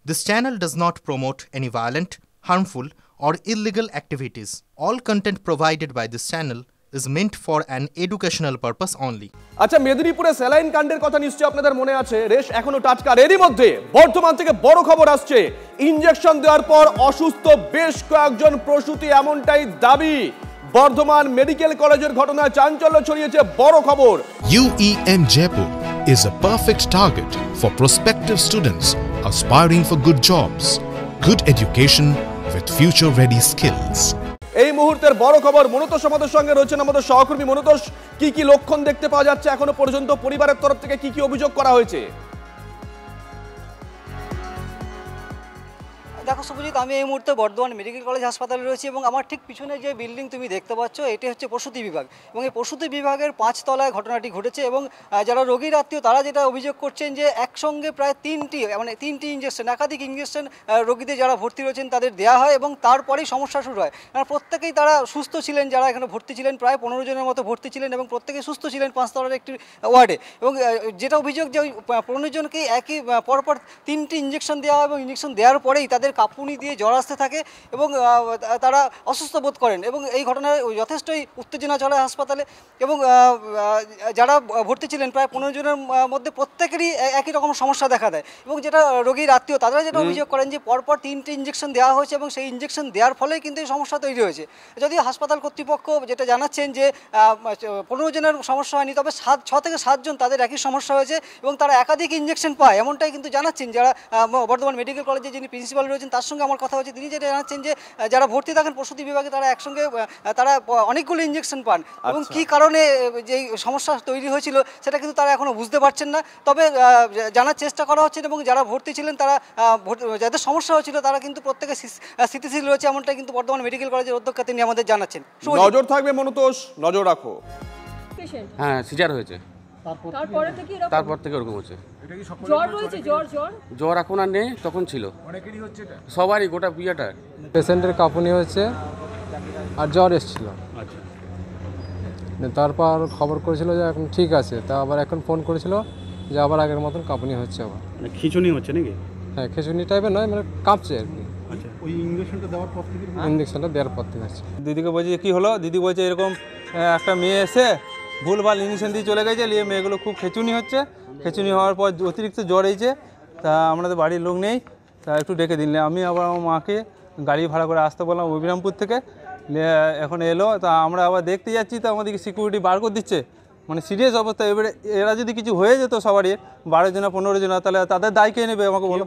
This channel does not promote any violent, harmful, or illegal activities. All content provided by this channel is meant for an educational purpose only. আচ্ছা, মেদিনীপুরে saline কাণ্ডের কথা নিশ্চয়ই আপনাদের মনে আছে। রেশ এখনো টাটকা। এরই মধ্যে বর্ধমান থেকে বড় খবর আসছে। ইনজেকশন দেওয়ার পর অসুস্থ বেশ কয়েকজন প্রসূতি, এমনটাই দাবি। বর্ধমান মেডিকেল কলেজের ঘটনায় চাঞ্চল্য ছড়িয়েছে, বড় খবর। UEM Jaipur is a perfect target for prospective students aspiring for good jobs, good education with future-ready skills. এই মুহূর্তের বড় খবর। মনোতোষ আমাদের সঙ্গে রয়েছেন, আমাদের সহকর্মী। মনোতোষ, কি কি লক্ষণ দেখতে পাওয়া যাচ্ছে এখনো পর্যন্ত? পরিবারের তরফ থেকে কি কি অভিযোগ করা হয়েছে? দেখো শুভজিৎ, আমি এই মুহূর্তে বর্ধমান মেডিকেল কলেজ হাসপাতালে রয়েছি এবং আমার ঠিক পিছনে যে বিল্ডিং তুমি দেখতে পাচ্ছ, এটি হচ্ছে প্রসূতি বিভাগ এবং এই প্রসূতি বিভাগের 5 তলায় ঘটনাটি ঘটেছে এবং যারা রোগীর আত্মীয় তারা যেটা অভিযোগ করছেন যে একসঙ্গে প্রায় তিনটি ইঞ্জেকশন, একাধিক ইঞ্জেকশন রোগীদের যারা ভর্তি রয়েছেন তাদের দেওয়া হয় এবং তারপরেই সমস্যা শুরু হয়। কারণ প্রত্যেকেই তারা সুস্থ ছিলেন, যারা এখানে ভর্তি ছিলেন প্রায় 15 জনের মতো ভর্তি ছিলেন এবং প্রত্যেকেই সুস্থ ছিলেন 5 তলার একটি ওয়ার্ডে। এবং যেটা অভিযোগ যে ওই 15 জনকেই একই পরপর 3টি ইঞ্জেকশন দেওয়া হয় এবং ইঞ্জেকশন দেওয়ার পরেই তাদের কাঁপুনি দিয়ে জ্বর আসতে থাকে এবং তারা অসুস্থ বোধ করেন এবং এই ঘটনায় যথেষ্টই উত্তেজনা চলে হাসপাতালে এবং যারা ভর্তি ছিলেন প্রায় 15 জনের মধ্যে প্রত্যেকেরই একই রকম সমস্যা দেখা দেয় এবং যেটা রোগীর আত্মীয় তারা যেটা অভিযোগ করেন যে পরপর 3টি ইঞ্জেকশন দেওয়া হয়েছে এবং সেই ইঞ্জেকশন দেওয়ার ফলেই কিন্তু এই সমস্যা তৈরি হয়েছে। যদিও হাসপাতাল কর্তৃপক্ষ যেটা জানাচ্ছেন যে 15 জনের সমস্যা হয়নি, তবে 6 থেকে 7 জন তাদের একই সমস্যা হয়েছে এবং তারা একাধিক ইঞ্জেকশন পায়, এমনটাই কিন্তু জানাচ্ছেন যারা বর্ধমান মেডিকেল কলেজে যিনি প্রিন্সিপাল রয়েছেন তার সঙ্গে আমার কথা হচ্ছে। তিনি যেটা জানাচ্ছেন যে যারা ভর্তি থাকেন প্রসূতি বিভাগে তারা একসঙ্গে অনেকগুলো ইঞ্জেকশন পান এবং কী কারণে যে সমস্যা তৈরি হয়েছিল সেটা কিন্তু তারা এখনও বুঝতে পারছেন না। তবে জানার চেষ্টা করা হচ্ছে এবং যারা ভর্তি ছিলেন তারা যাদের সমস্যা হয়েছিল তারা কিন্তু প্রত্যেকে স্থিতিশীল রয়েছে, এমনটাই কিন্তু বর্ধমান মেডিকেল কলেজের অধ্যক্ষ তিনি আমাদের জানাচ্ছেন। নজর থাকবে মনোতোষ, নজর রাখো। হ্যাঁ, সিজার হয়েছে, তারপর থেকে ওরকম হচ্ছে। জ্বর এখন আর নেই, তখন ছিল সবারই, গোটা বিয়েটা। পেশেন্টের কাঁপুনি হচ্ছে আর জ্বর এসেছিল, তারপর খবর করেছিল যে এখন ঠিক আছে, তা আবার এখন ফোন করেছিল যে আবার আগের মতন কাঁপুনি হচ্ছে, আবার খিঁচুনি হচ্ছে নাকি? হ্যাঁ, খিঁচুনি টাইপের নয়, মানে কাঁপছে আর কি। আচ্ছা, ওই ইঞ্জেকশনটা দেওয়ার পর থেকে হচ্ছে। দিদিকে বলছি কী হলো, দিদি বলছে এরকম একটা মেয়ে এসে ভুলভাল ইঞ্জেকশন দিয়ে চলে গেছে, নিয়ে মেয়েগুলো খুব খেচুনি হচ্ছে, খেচুনি হওয়ার পর অতিরিক্ত জ্বর হয়েছে, তা আমাদের বাড়ির লোক নেই, তা একটু ডেকে দিলে আমি আবার আমার মাকে গাড়ি ভাড়া করে আসতে বললাম অবিরামপুর থেকে, এখন এলো, তা আমরা আবার দেখতে যাচ্ছি, তো আমাদেরকে সিকিউরিটি বার করে দিচ্ছে, মানে সিরিয়াস অবস্থা। এবারে এরা যদি কিছু হয়ে যেত সবারই 12 জনা 15 জনা, তাহলে তাদের দায় কে নেবে আমাকে বলো।